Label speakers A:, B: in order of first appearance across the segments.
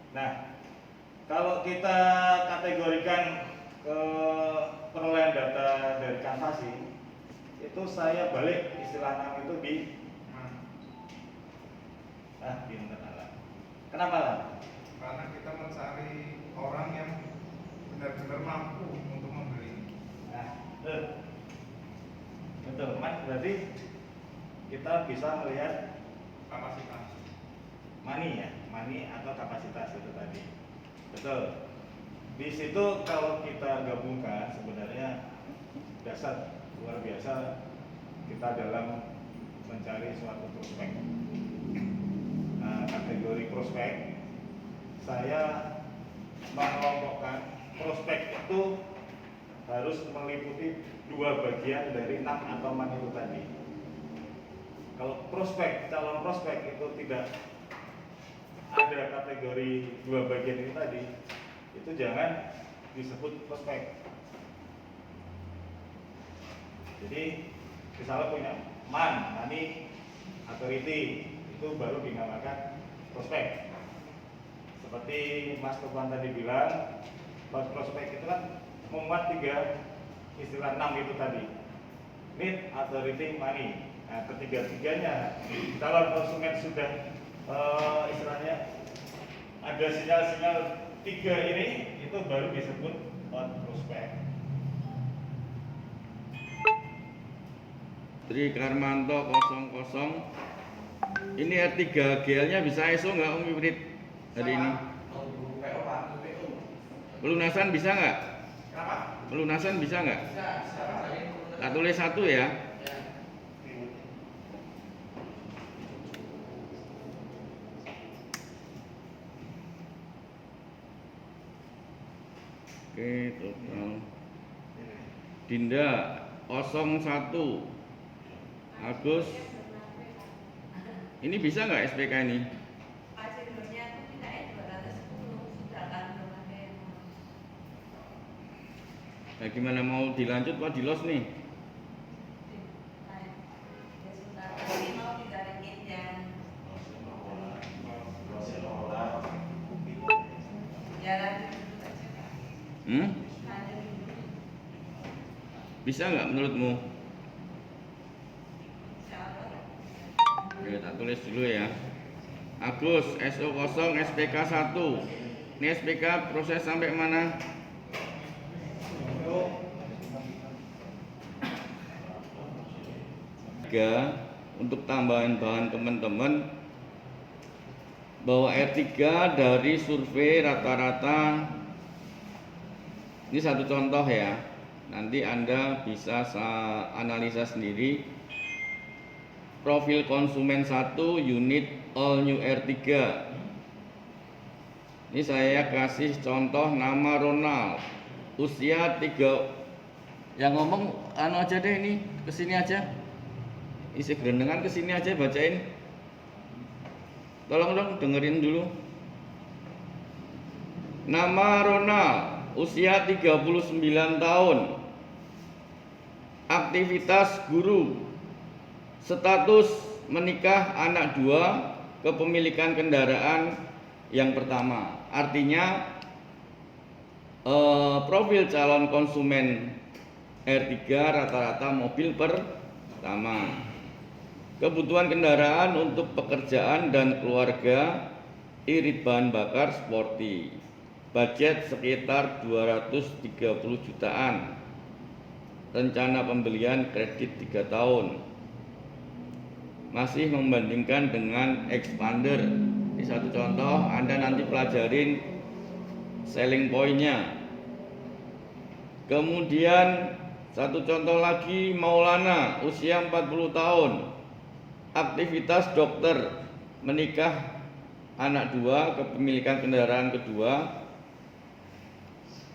A: Nah, kalau kita kategorikan ke perolehan data dari Canvasi, itu saya balik istilah 6 itu di di internal. Kenapa lah?
B: Karena kita mencari orang yang benar-benar mampu untuk membeli.
A: Nah, betul, Mas. Berarti kita bisa melihat
B: Kapasitas.
A: money atau kapasitas itu tadi. Betul. Di situ kalau kita gabungkan sebenarnya dasar luar biasa kita dalam mencari suatu prospek. Nah, kategori prospek saya mengelompokkan prospek itu harus meliputi 2 bagian dari 6 atoman itu tadi. Kalau calon prospek itu tidak ada kategori 2 bagian ini tadi, itu jangan disebut prospek. Jadi misalnya punya money, authority, itu baru dinamakan prospek. Seperti Mas Topan tadi bilang, prospek itu kan memuat 3 istilah 6 itu tadi, need, authority, money. Nah, ketiga-tiganya kalau konsumen sudah istilahnya ada sinyal-sinyal 3 ini, itu baru disebut prospek.
C: Tri Karmanto 00. Ini R3GL-nya bisa ISO nggak Om Ibrit hari ini? Pelunasan bisa nggak? Pelunasan bisa nggak? Tak tulis 1 ya. Oke, total. Dinda 01. Agus. Ini bisa nggak SPK ini? Nah, gimana mau dilanjut Pak, di los nih? Bisa nggak menurutmu? Oke, tak tulis dulu ya. Agus SO0 SPK 1. Ini SPK proses sampai mana? Untuk tambahan bahan teman-teman, bahwa R3 dari survei rata-rata, ini satu contoh ya, nanti Anda bisa analisa sendiri. Profil konsumen 1 unit all new R3. Ini saya kasih contoh nama Ronald, usia 3. Yang ngomong aja deh, ini kesini aja, isi gerendengan kesini aja, bacain. Tolong dong dengerin dulu. Nama Ronald, usia 39 tahun. Aktivitas guru. Status menikah, anak 2, kepemilikan kendaraan yang pertama. Artinya profil calon konsumen R3 rata-rata mobil pertama. Kebutuhan kendaraan untuk pekerjaan dan keluarga, irit bahan bakar sporty. Budget sekitar 230 jutaan. Rencana pembelian kredit 3 tahun. Masih membandingkan dengan Expander. Ini satu contoh, Anda nanti pelajarin selling point-nya. Kemudian satu contoh lagi, Maulana, usia 40 tahun. Aktivitas dokter, menikah, anak 2, kepemilikan kendaraan kedua.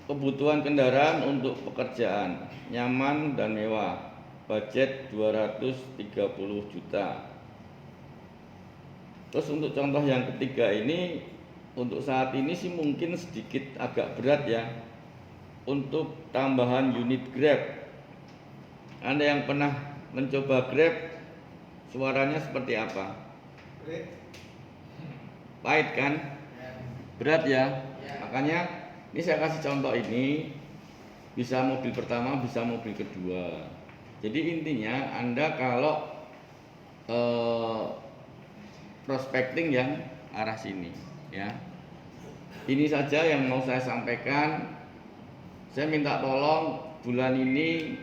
C: Kebutuhan kendaraan untuk pekerjaan, nyaman dan mewah. Budget 230 juta. Terus untuk contoh yang ketiga ini, untuk saat ini sih mungkin sedikit agak berat ya, untuk tambahan unit Grab. Anda yang pernah mencoba Grab, suaranya seperti apa? Pahit kan? Berat ya. Makanya ini saya kasih contoh ini, bisa mobil pertama, bisa mobil kedua. Jadi intinya Anda kalau prospecting yang arah sini ya. Ini saja yang mau saya sampaikan. Saya minta tolong bulan ini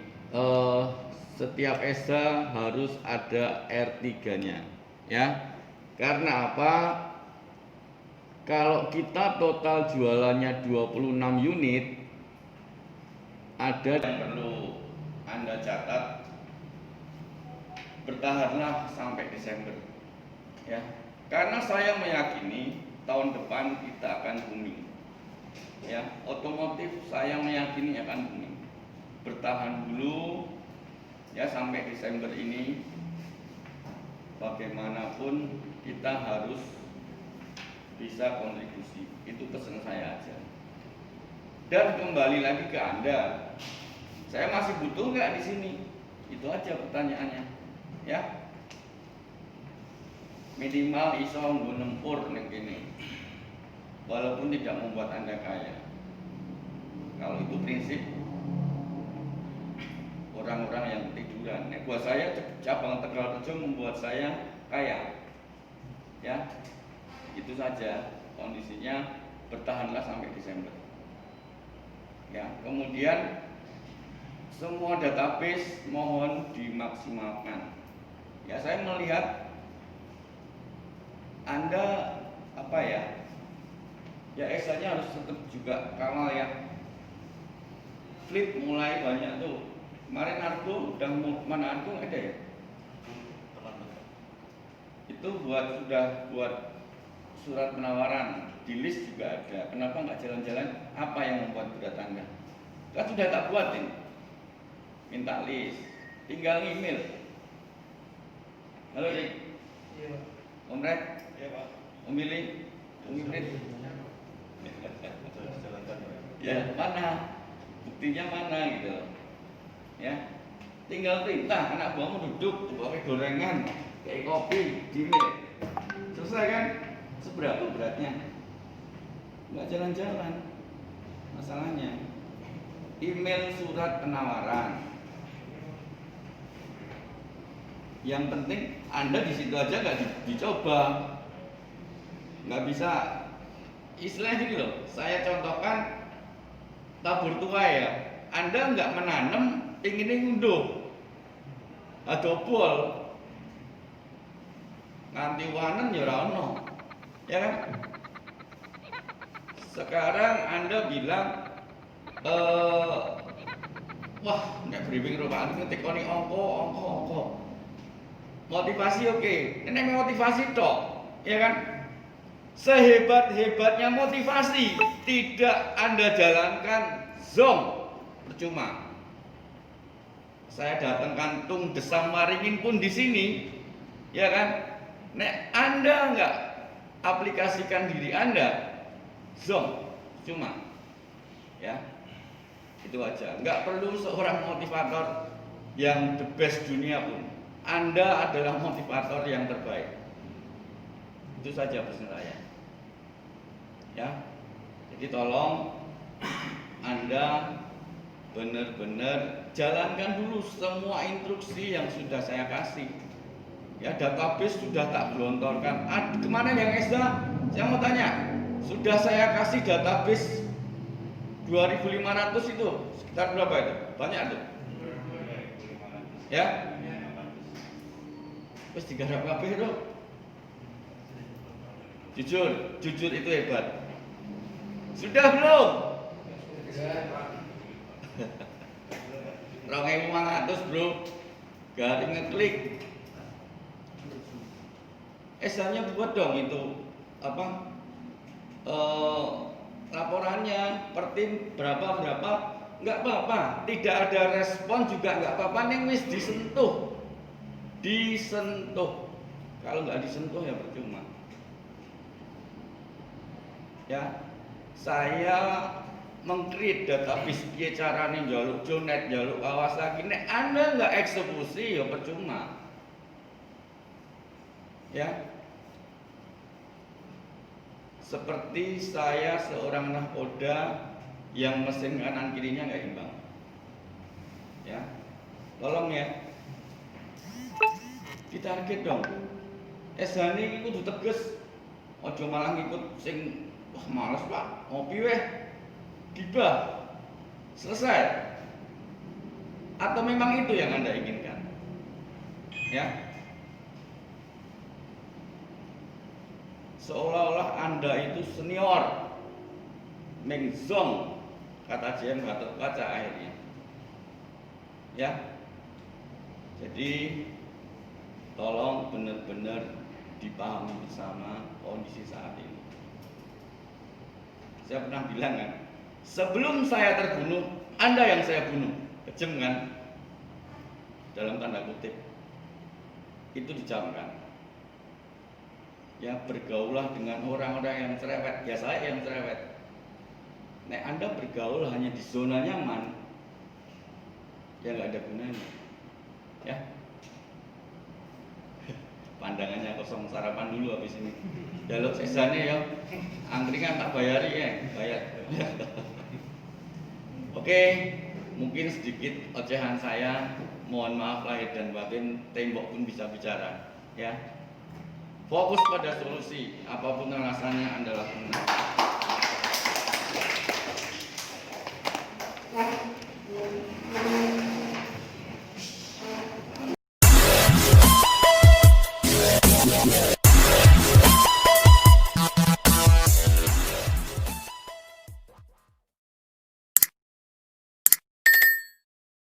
C: setiap ESA harus ada R3-nya ya. Karena apa? Kalau kita total jualannya 26 unit, ada yang perlu Anda catat, bertahanlah sampai Desember ya. Karena saya meyakini tahun depan kita akan booming ya. Otomotif saya meyakini akan booming. Bertahan dulu ya sampai Desember ini. Bagaimanapun kita harus bisa kontribusi. Itu pesan saya aja. Dan kembali lagi ke Anda, saya masih butuh nggak di sini? Itu aja pertanyaannya, ya. Minimal iso nggo nempur ning kene. Walaupun tidak membuat Anda kaya. Kalau itu prinsip orang-orang yang ketiduran. Buat saya cabang Tegal Rejo membuat saya kaya. Ya. Itu saja kondisinya, bertahanlah sampai Desember. Ya, kemudian semua database mohon dimaksimalkan. Ya, saya melihat Anda apa ya? Ya ESA-nya harus tetap juga kawal ya. Fleet mulai banyak tuh. Kemarin Argo udah mana Argo ada ya? Itu sudah buat surat penawaran, di list juga ada. Kenapa nggak jalan-jalan? Apa yang membuat berat Anda? Kan sudah tak buatin. Minta list, tinggal email. Halo Dik.
B: Iya.
C: Om Red.
A: Iya Pak.
C: Om Billy. Om Ibrit. Ya mana? Buktinya mana gitu. Ya. Tinggal perintah anak buahmu duduk, pakai gorengan, kayak kopi, email. Selesai kan? Seberapa beratnya? Nggak jalan-jalan. Masalahnya email surat penawaran. Yang penting Anda di situ aja nggak dicoba, nggak bisa. Istilah gini loh, saya contohkan tabur tua ya. Anda nggak menanam, inginnya ngunduh, adobol, nganti wanen ya rano, ya kan? Sekarang Anda bilang, wah, nggak briefing roba, ngetikoni ongko. Motivasi oke. Ini motivasi toh, ya kan? Sehebat-hebatnya motivasi tidak Anda jalankan, zong, percuma. Saya datangkan tung desam waringin pun di sini, ya kan? Nek Anda nggak aplikasikan diri Anda, zong, cuma, ya. Itu aja. Nggak perlu seorang motivator yang the best dunia pun. Anda adalah motivator yang terbaik. Itu saja pesan saya. Ya. Jadi tolong Anda benar-benar jalankan dulu semua instruksi yang sudah saya kasih. Ya, database sudah tak gelontorkan. Kemarin yang ESA, saya mau tanya, sudah saya kasih database 2.500 itu sekitar berapa itu? Banyak tuh. Ya? Terus digarap kabeh itu. Jujur itu hebat. Sudah belum? 2.500 bro. Garing ngeklik. Esanya buat dong itu apa? Laporannya per tim berapa, nggak apa-apa, tidak ada respon juga nggak apa-apa, ning wis disentuh, kalau nggak disentuh ya percuma. Ya, saya meng-create database piye carane njaluk jonet, njaluk awas lagi, nek Anda nggak eksekusi ya percuma. Ya. seperti saya seorang nahkoda yang mesin kanan kirinya nggak imbang. Ya, tolong ya, ditarget dong. Esane kudu tegas, ojo malah ngikut sing wah males pak, ngopi weh, gibah, selesai. Atau memang itu yang Anda inginkan? Ya, seolah-olah Anda itu senior, mengzong, kata JM Gatot Kaca akhirnya. Ya, jadi tolong benar-benar dipahami bersama kondisi saat ini. Saya pernah bilang kan, sebelum saya terbunuh, Anda yang saya bunuh. Kejem kan? Dalam tanda kutip. Itu dijamkan. Ya, bergaulah dengan orang-orang yang cerewet. Ya, saya yang cerewet. Nek Anda bergaul hanya di zona nyaman, ya nggak ada gunanya. Ya, pandangannya kosong, sarapan dulu habis ini. Jaluk sisanya ya, angkringan tak bayari ya, bayar. Oke, mungkin sedikit ocehan saya. Mohon maaf lahir dan batin, tembok pun bisa bicara. Ya, fokus pada solusi, apapun alasannya Anda lakukan.